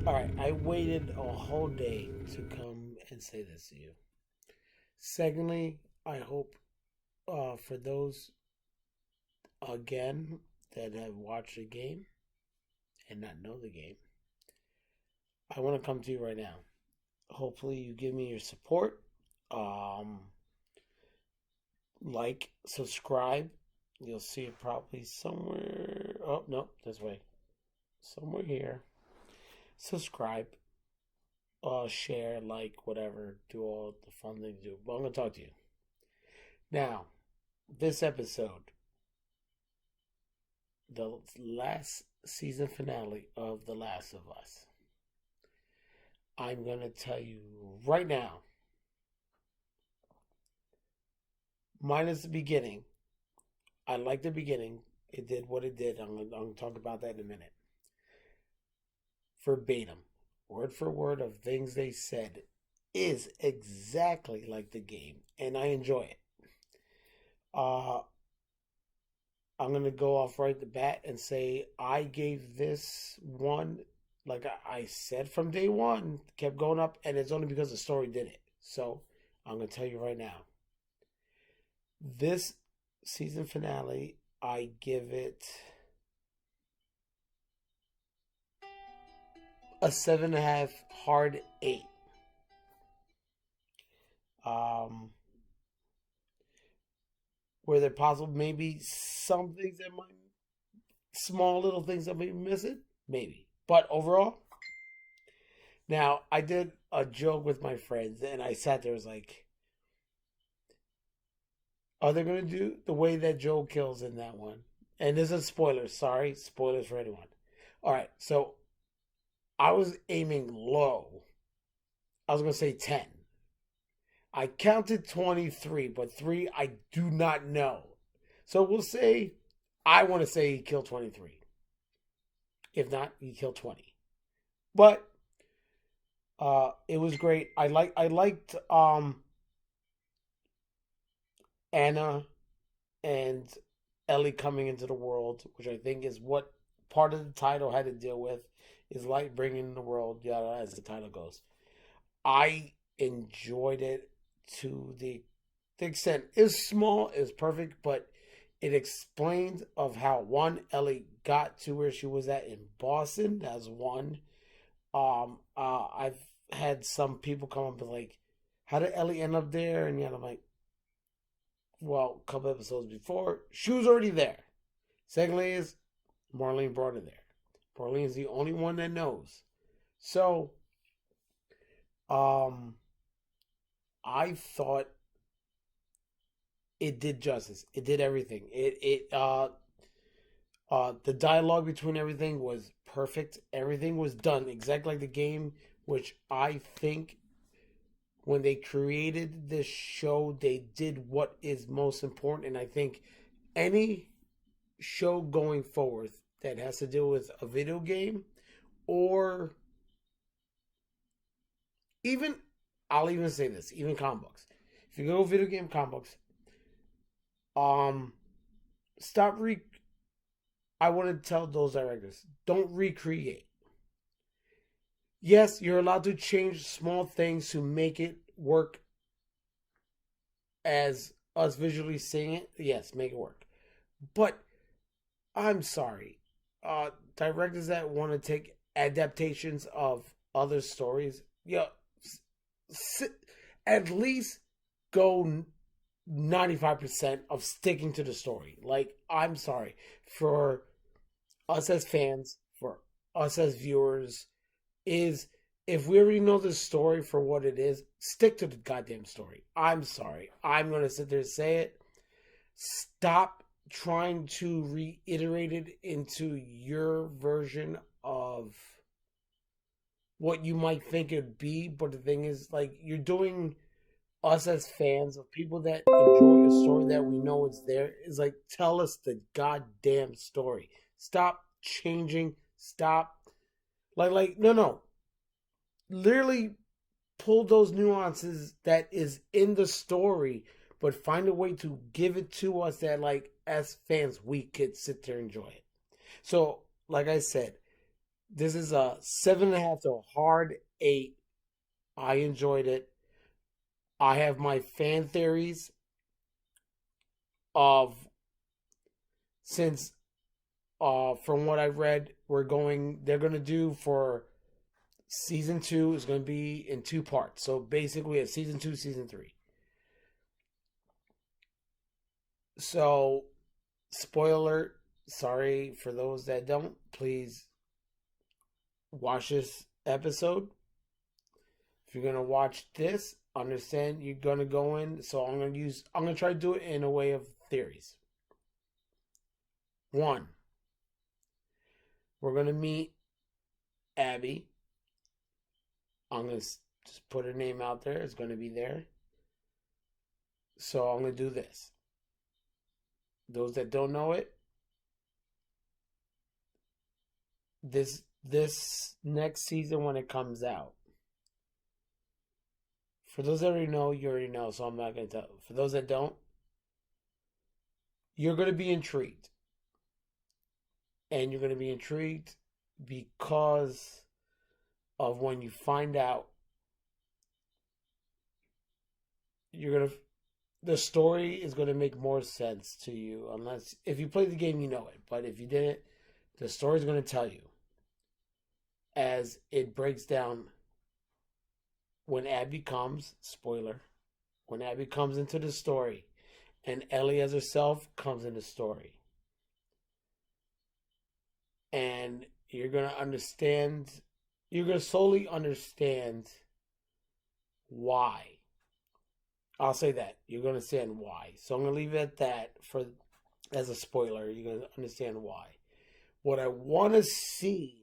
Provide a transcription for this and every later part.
All right, I waited a whole day to come and say this to you. Secondly, I hope for those again that have watched the game and not know the game, I want to come to you right now. Hopefully, you give me your support. Um, subscribe. You'll see it probably somewhere. Oh no, this way. Somewhere here. Subscribe. Share, like, whatever. Do all the fun things to do. But I'm gonna talk to you now. This episode, the last season finale of The Last of Us. I'm going to tell you right now, minus the beginning. I like the beginning. It did what it did. I'm going to talk about that in a minute. Verbatim, word for word of things they said is exactly like the game, and I enjoy it. Uh, I'm gonna go off right the bat and say I gave this one, like I said from day one, kept going up, and it's only because the story did it. So I'm gonna tell you right now, this season finale, I give it a 7.5, hard 8. Um, were there possible maybe some things that might, small little things that may be missing? Maybe, but overall, now, I did a joke with my friends, and I sat there, was like, are they going to do the way that Joe kills in that one? And this is spoilers, sorry, spoilers for anyone. All right, so I was aiming low. I was going to say 10. I counted 23, but 3 I do not know. So we'll say, I want to say he killed 23. If not, he killed 20. But it was great. I liked Anna and Ellie coming into the world, which I think is what part of the title had to deal with, is like bringing in the world, yada, as the title goes. I enjoyed it to the extent it's small, it's perfect, but it explained of how one Ellie got to where she was at in Boston. That's one. I've had some people come up and like, how did Ellie end up there? And yet I'm like, well, a couple episodes before, she was already there. Secondly, is Marlene brought her there. Marlene is the only one that knows. So, um, I thought it did justice. It did everything. The dialogue between everything was perfect. Everything was done exactly like the game, which I think when they created this show, they did what is most important. And I think any show going forward that has to do with a video game or even, I'll even say this, even comic books. If you go video game comic books, um, stop I want to tell those directors, don't recreate. Yes, you're allowed to change small things to make it work as us visually seeing it. Yes, make it work. But I'm sorry, directors that want to take adaptations of other stories, yeah, at least go 95% of sticking to the story. Like, I'm sorry for us as fans, for us as viewers, is if we already know the story for what it is, stick to the goddamn story. I'm sorry. I'm going to sit there and say it. Stop trying to reiterate it into your version of what you might think it'd be. But the thing is, like, you're doing us as fans of people that enjoy a story that we know is there, is like, tell us the goddamn story. Stop changing. Stop. No. Literally pull those nuances that is in the story, but find a way to give it to us that, like, as fans, we could sit there and enjoy it. So, like I said, This is a 7.5 to a hard 8. I enjoyed it. I have my fan theories of, since from what I've read, they're gonna do for season 2 is gonna be in 2 parts. So basically, a season 2, season 3. So, spoiler alert. Sorry for those that don't. Please watch this episode. If you're gonna watch this, understand you're gonna go in. So I'm gonna try to do it in a way of theories. One, we're gonna meet Abby. I'm gonna just put her name out there. It's gonna be there. So I'm gonna do this. Those that don't know it, this next season when it comes out. For those that already know, you already know, so I'm not gonna tell. For those that don't, you're gonna be intrigued. And you're gonna be intrigued because of when you find out, you're gonna the story is gonna make more sense to you, unless if you played the game you know it. But if you didn't, the story is gonna tell you as it breaks down when Abby comes, spoiler, when Abby comes into the story and Ellie as herself comes in the story. And you're going to slowly understand why. I'll say that. You're going to understand why. So I'm going to leave it at that for as a spoiler. You're going to understand why. What I want to see,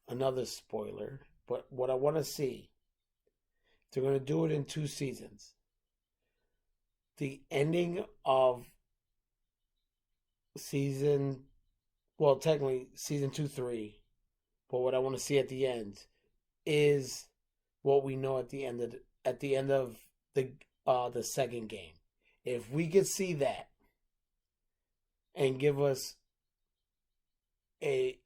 another spoiler, but what I want to see, they're going to do it in 2 seasons. The ending of season, well, technically season 2, 3, but what I want to see at the end is what we know at the end of the second game. If we could see that and give us a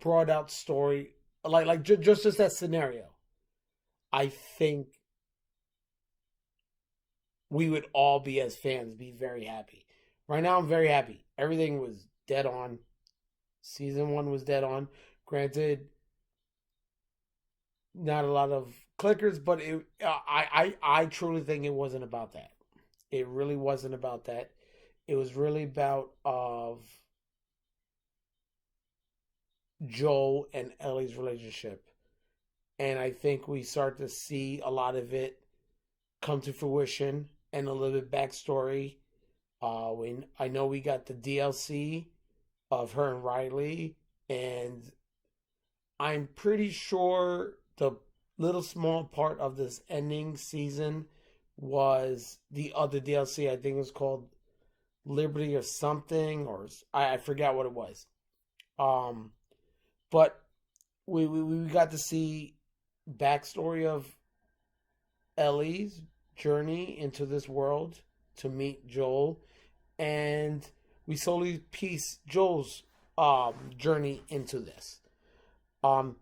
brought out story, like just that scenario, I think we would all be, as fans, be very happy. Right now, I'm very happy. Everything was dead on. Season 1 was dead on. Granted, not a lot of clickers, but I truly think it wasn't about that. It really wasn't about that. It was really about of Joel and Ellie's relationship, and I think we start to see a lot of it come to fruition and a little bit backstory. When I know we got the DLC of her and Riley, and I'm pretty sure the little small part of this ending season was the other DLC. I think it was called Liberty or something, or I forgot what it was. Um, but we got to see backstory of Ellie's journey into this world to meet Joel, and we slowly piece Joel's journey into this. Um,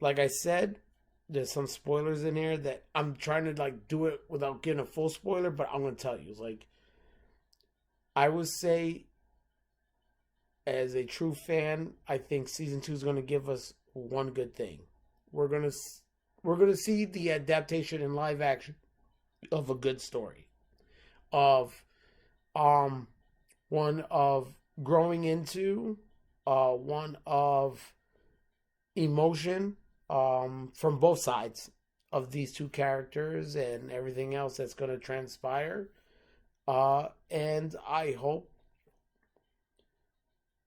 like I said, there's some spoilers in here that I'm trying to like do it without getting a full spoiler, but I'm gonna tell you. It's like, I would say, as a true fan, I think season 2 is gonna give us one good thing. We're gonna we're gonna see the adaptation in live action of a good story, of um one of growing into, one of emotion, from both sides of these two characters and everything else that's going to transpire. And I hope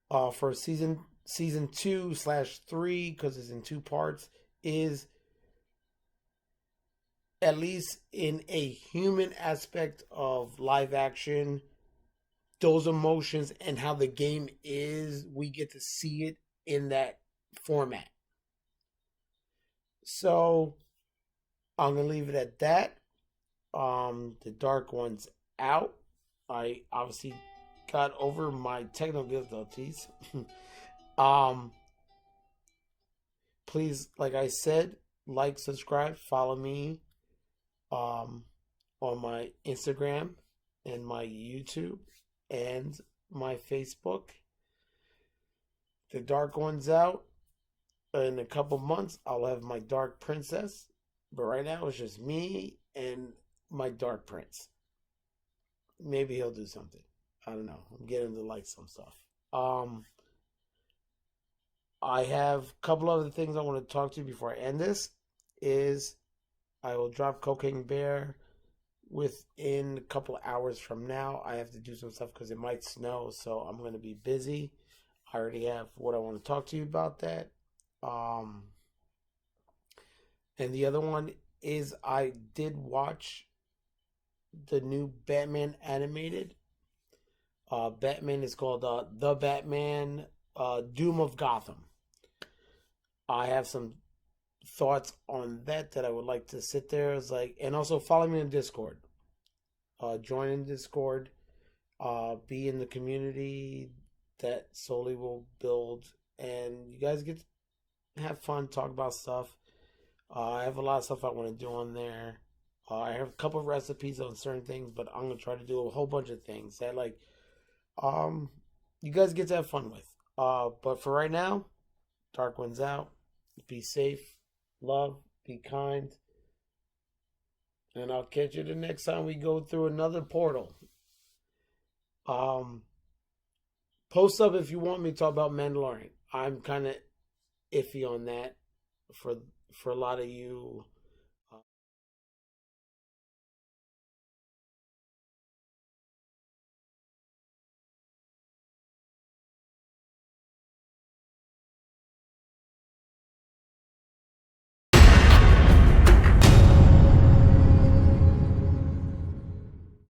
for season 2/3, because it's in 2 parts, is at least in a human aspect of live action, those emotions and how the game is, we get to see it in that format. So I'm gonna leave it at that. The dark one's out. I obviously got over my technical difficulties. Um, please, like I said, like, subscribe, follow me um on my Instagram and my YouTube and my Facebook. The Dark One's out. In a couple months, I'll have my Dark Princess. But right now, it's just me and my Dark Prince. Maybe he'll do something. I don't know. I'm getting to like some stuff. Um, I have a couple other things I want to talk to you before I end this. Is I will drop Cocaine Bear within a couple hours from now. I have to do some stuff because it might snow, so I'm going to be busy. I already have what I want to talk to you about that. Um, and the other one is I did watch the new Batman animated. Batman is called The Batman Doom of Gotham. I have some thoughts on that I would like to sit there as like, and also follow me on Discord. Join in Discord. Be in the community that slowly will build, and you guys get to have fun, talk about stuff. I have a lot of stuff I want to do on there. I have a couple of recipes on certain things, but I'm gonna try to do a whole bunch of things that like um you guys get to have fun with. But for right now, Dark One's out. Be safe, love, be kind, and I'll catch you the next time we go through another portal. Um, Post up if you want me to talk about Mandalorian. I'm kind of iffy on that for for a lot of you.